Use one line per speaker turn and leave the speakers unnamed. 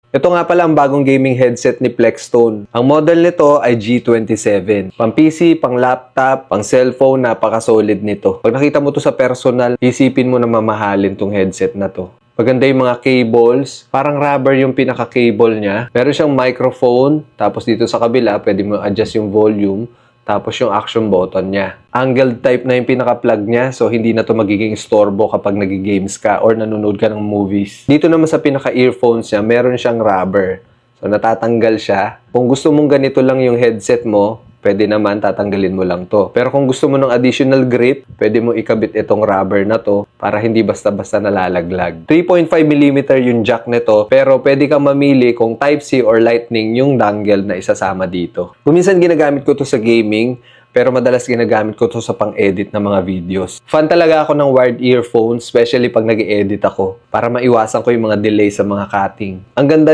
Ito nga pala ang bagong gaming headset ni Plexstone. Ang model nito ay G27. Pang PC, pang laptop, pang cellphone, napaka-solid nito. Pag nakita mo to sa personal, isipin mo na mamahalin tong headset na to. Maganda yung mga cables. Parang rubber yung pinaka-cable niya. Meron siyang microphone. Tapos dito sa kabila, pwede mo adjust yung volume. Tapos yung action button niya. Angled type na yung pinaka-plug niya, so hindi na to magiging istorbo kapag nag-games ka or nanonood ka ng movies. Dito naman sa pinaka-earphones niya, meron siyang rubber. So natatanggal siya. Kung gusto mong ganito lang yung headset mo, pwede naman tatanggalin mo lang to. Pero kung gusto mo ng additional grip, pwede mo ikabit itong rubber na to para hindi basta-basta nalalaglag. 3.5mm yung jack nito, pero pwede kang mamili kung Type-C or Lightning yung dongle na isasama dito. Kuminsan ginagamit ko to sa gaming, pero madalas ginagamit ko to sa pang-edit ng mga videos. Fan talaga ako ng wired earphones, especially pag nag-edit ako, para maiwasan ko yung mga delay sa mga cutting. Ang ganda